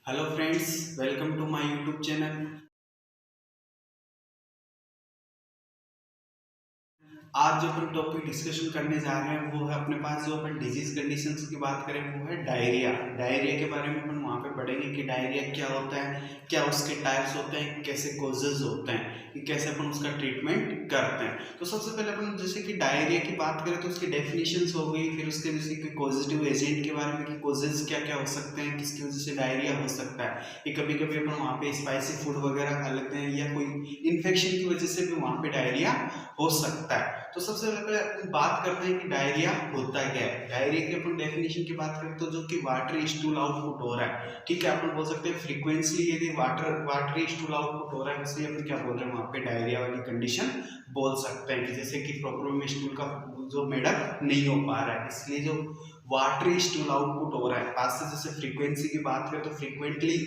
Hello friends, welcome to my YouTube channel. आज जो अपन topic discussion करने जा रहे हैं वो है अपने पास जो अपन डिजीज कंडीशंस की बात करें वो है डायरिया। डायरिया के बारे में अपन वहाँ पे पढ़ेंगे कि डायरिया क्या होता है, क्या उसके टाइप्स होते हैं, कैसे कॉजेज होते हैं, कि कैसे अपन उसका ट्रीटमेंट करते हैं। तो सबसे पहले अपन जैसे कि डायरिया की बात करें तो उसकी डेफिनेशंस हो गई, फिर उसके जैसे कि पॉजिटिव एजेंट के बारे में कि कॉजेज क्या क्या हो सकते हैं, किसकी वजह से डायरिया हो सकता है। कि कभी कभी अपन वहाँ पे स्पाइसी फूड वगैरह खा लेते हैं या कोई इन्फेक्शन की वजह से भी वहाँ पे डायरिया हो सकता है। तो सबसे पहले अपन बात करते हैं कि डायरिया होता क्या है। डायरिया की अपन डेफिनेशन की बात करें तो जो कि वाटरी स्टूल आउटपुट हो रहा है, ठीक है, अपन बोल सकते हैं फ्रीक्वेंटली यदि वाटरी स्टूल आउटपुट हो रहा है, इसलिए अपन क्या बोल रहे हैं वहाँ पे डायरिया वाली कंडीशन बोल सकते हैं। कि जैसे कि प्रॉपर में स्टूल का जो मेडअप नहीं हो पा रहा है, इसलिए जो वाटरी स्टूल आउटपुट हो रहा है, पास से जैसे फ्रीक्वेंसी की बात करें तो फ्रीक्वेंटली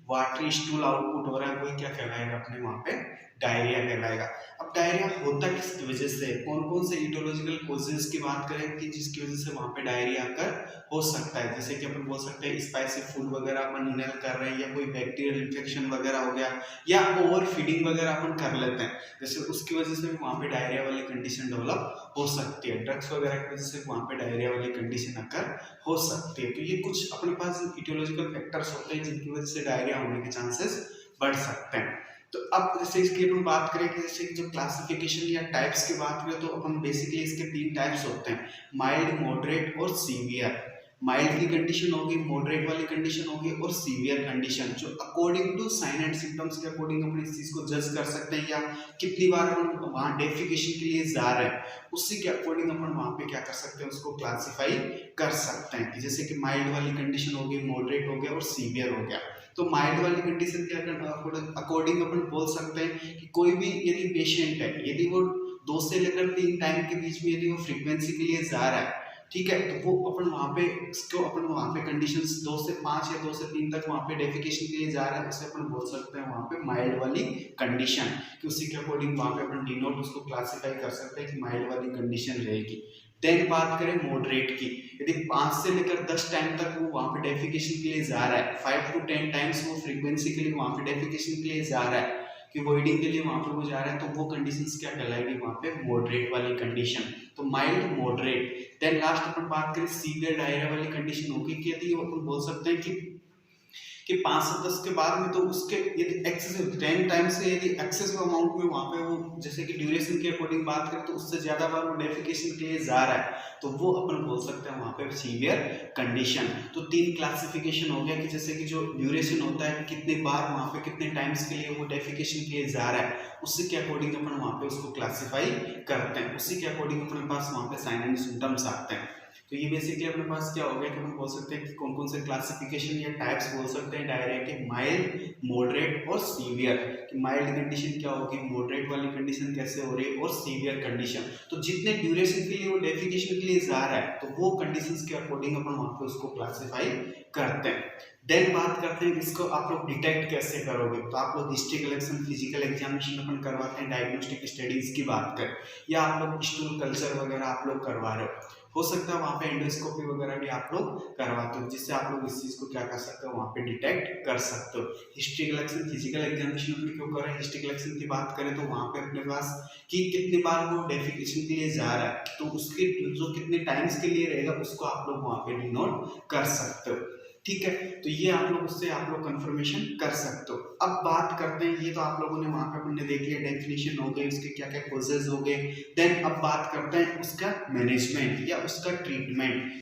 वाटरी स्टूल आउटपुट हो रहा है, वही क्या कहलाएगा अपने वहाँ पे डायरिया कहलाएगा। अब डायरिया होता किसकी वजह से, कौन कौन से इटियोलॉजिकल कॉजेज की बात करें कि जिसकी वजह से वहां पे डायरिया आकर हो सकता है। जैसे कि अपन बोल सकते हैं स्पाइसी फूड वगैरह अपन इनहेल कर रहे हैं, या कोई बैक्टीरियल इन्फेक्शन वगैरह हो गया, या ओवर फीडिंग वगैरह अपन कर लेते हैं, जैसे उसकी वजह से भी वहां पे डायरिया वाली कंडीशन डेवलप हो सकती है। ड्रग्स वगैरह की वजह से वहां पे डायरिया वाली कंडीशन आकर हो सकती है। तो ये कुछ अपने पास इटियोलॉजिकल फैक्टर्स होते हैं जिनकी वजह से डायरिया होने के चांसेस बढ़ सकते हैं। तो अब जैसे इसकी अपन बात करें कि जैसे जो क्लासिफिकेशन या टाइप्स की बात करें तो अपन बेसिकली इसके तीन टाइप्स होते हैं, माइल्ड, मॉडरेट और सीवियर। माइल्ड की कंडीशन होगी, मॉडरेट वाली कंडीशन होगी और सीवियर कंडीशन, जो according to sign and symptoms के अकॉर्डिंग अपन इस चीज को जज कर सकते हैं, या कितनी बार अपन वहां डेफिकेशन के लिए जा रहे हैं उसी के अकॉर्डिंग अपन वहां पे क्या कर सकते हैं, उसको क्लासिफाई कर सकते हैं। कि जैसे कि माइल्ड वाली कंडीशन होगी, मॉडरेट हो गया और सीवियर हो गया। तो माइल्ड वाली कंडीशन के अकॉर्डिंग अपन बोल सकते हैं कि कोई भी यदि पेशेंट है, यदि वो 2 से लेकर 3 टाइम के बीच में यदि वो फ्रीक्वेंसी के लिए जा रहा है, ठीक है, तो वो अपन वहां पे इसको अपन वहां पे कंडीशंस 2 से 5 या 2 से 3 तक वहां पे डेफिकेशन के लिए जा रहा है, उसे अपन बोल सकते हैं वहां पे माइल्ड वाली कंडीशन। कि उसी के अकॉर्डिंग वहां पे अपन डिनोट उसको क्लासिफाई कर सकते हैं कि माइल्ड वाली कंडीशन रहेगी। देन बात करें मॉडरेट की, यदि 5 से लेकर 10 टाइम तक वो वहां पे डेफिकेशन के लिए जा रहा है, 5 to 10 टाइम्स वो फ्रीक्वेंसी के लिए वहां पे डेफिकेशन के लिए जा रहा है, कि वॉइडिंग के लिए वहां पे वो जा रहा है, तो वो कंडीशंस क्या कहलाएगी वहां पे मॉडरेट वाली कंडीशन। तो माइल्ड, मॉडरेट। देन लास्ट अपन बात करें सीवियर डायरिया वाली कंडीशन होगी, कि यदि अपन बोल सकते हैं कि 5 से 10 के बाद में तो उसके यदि एक्सेसिव 10 टाइम से यदि एक्सेसिव अमाउंट में वहां पे वो जैसे कि ड्यूरेशन के अकॉर्डिंग बात करें तो उससे ज्यादा बार वो डेफिकेशन के लिए जा रहा है, तो वो अपन बोल सकते हैं वहां पे सीवियर कंडीशन। तो 3 क्लासिफिकेशन हो गया, कि जैसे कि जो ड्यूरेशन होता है कि कितने बार वहां पे कितने टाइम्स के लिए वो डेफिकेशन के लिए जा रहा है, उसी के अकॉर्डिंग अपन वहां पे उसको क्लासिफाई करते हैं, उसी के अकॉर्डिंग अपने पास वहां पे साइन एंड सिम्टम्स आते हैं। तो ये बेसिकली अपने पास क्या हो गया कि हम बोल सकते हैं कि कौन कौन से क्लासिफिकेशन या टाइप्स बोल सकते हैं डायरिया के, माइल्ड, मॉडरेट और सीवियर। कि माइल्ड कंडीशन क्या होगी, मॉडरेट वाली कंडीशन कैसे हो रही है, और सीवियर कंडीशन। तो जितने ड्यूरेशन के लिए वो डेफिकेशन के लिए जा रहा है, तो वो कंडीशंस के अकॉर्डिंग अपन वहां पे उसको क्लासिफाई करते हैं। देन बात करते हैं इसको आप लोग डिटेक्ट कैसे करोगे। तो आप लोग हिस्ट्री कलेक्शन, फिजिकल एग्जामिनेशन अपन करवाते हैं, डायग्नोस्टिक स्टडीज की बात करें, या आप लोग स्टूल कल्चर वगैरह आप लोग करवा रहे हो सकता है वहां पे एंडोस्कोपी वगैरह भी आप लोग करवाते हो, जिससे आप लोग इस चीज को क्या कर सकते हो, वहां पे डिटेक्ट कर सकते हो। हिस्ट्री कलेक्शन, फिजिकल एग्जामिनेशन अपन क्यों कर रहे हैं, हिस्ट्री कलेक्शन की बात करें तो वहां पे अपने पास कि कितनी बार वो डेफिकेशन के लिए जा रहा है, तो उसके जो कितने टाइम्स के लिए रहेगा उसको आप लोग वहां पे डिनोट कर सकते हो। ठीक है, तो ये आप लोग उससे आप लोग कंफर्मेशन कर सकते हो। अब बात करते हैं, ये तो आप लोगों ने वहां पे हमने देख लिया, डेफिनेशन हो गई, उसके क्या क्या कॉजेज हो गए। देन अब बात करते हैं उसका मैनेजमेंट या उसका ट्रीटमेंट।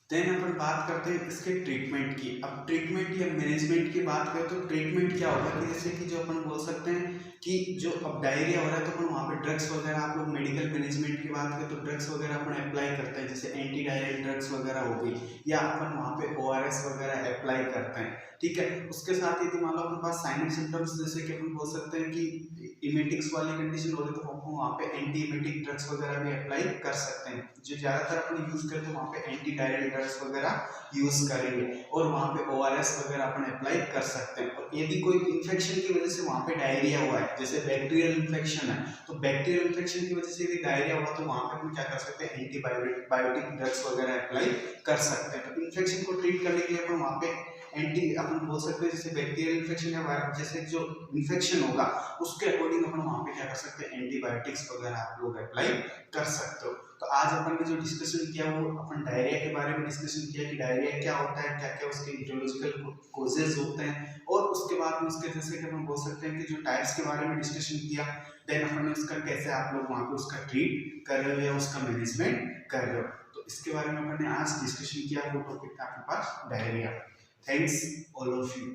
देन अपन बात करते हैं इसके ट्रीटमेंट की। अब ट्रीटमेंट या मैनेजमेंट की बात करें तो ट्रीटमेंट क्या होगा, कि जैसे कि जो अपन बोल सकते हैं कि जो अब डायरिया हो रहा है तो अपन वहाँ पे ड्रग्स वगैरह, आप लोग मेडिकल मैनेजमेंट की बात करें तो ड्रग्स वगैरह अपन अप्लाई करते हैं, जैसे एंटी डायरियल ड्रग्स वगैरह हो गई, या अपन वहाँ पे ORS वगैरह अप्लाई करते हैं। ठीक है, उसके साथ यदि मान लो अपने पास साइन एंड सिम्टम्स, जैसे कि अपन बोल सकते हैं कि इमेटिक्स वाली कंडीशन हो रही है तो हम वहाँ पे एंटी इमेटिक ड्रग्स वगैरह भी अप्लाई कर सकते हैं। जो ज्यादातर अपन यूज करते हैं वहाँ पे एंटी डायरियल ड्रग्स वगैरह यूज करेंगे, और वहाँ पे ORS वगैरह अपन अप्लाई कर सकते हैं। और यदि कोई इन्फेक्शन की वजह से वहाँ पे डायरिया हुआ है, जैसे बैक्टीरियल इन्फेक्शन है, तो बैक्टीरियल इन्फेक्शन की वजह से यदि डायरिया हुआ तो वहाँ पे अपन क्या कर सकते हैं, एंटीबायोटिक ड्रग्स वगैरह अप्लाई कर सकते हैं। तो इन्फेक्शन को ट्रीट करने के लिए अपन वहाँ पे एंटी अपन बोल सकते हैं जैसे बैक्टीरियल इन्फेक्शन या जैसे जो इन्फेक्शन होगा उसके अकॉर्डिंग अपन वहाँ पे क्या कर सकते हैं, एंटीबायोटिक्स वगैरह आप लोग अप्लाई कर सकते हो। तो आज अपन ने जो डिस्कशन किया वो अपन डायरिया के बारे में डिस्कशन किया कि डायरिया क्या होता है, क्या क्या उसके इटियोलॉजिकल कोजेज होते हैं, और उसके बाद में उसके जैसे कि हम बोल सकते हैं कि जो टाइप्स के बारे में डिस्कशन किया, देन अपन ने उसका कैसे आप लोग वहाँ पे उसका ट्रीट कर रहे हो या उसका मैनेजमेंट कर रहे हो। तो इसके बारे में अपन ने आज डिस्कशन किया, वो टॉपिक था आपके पास diarrhoea. Thanks all of you.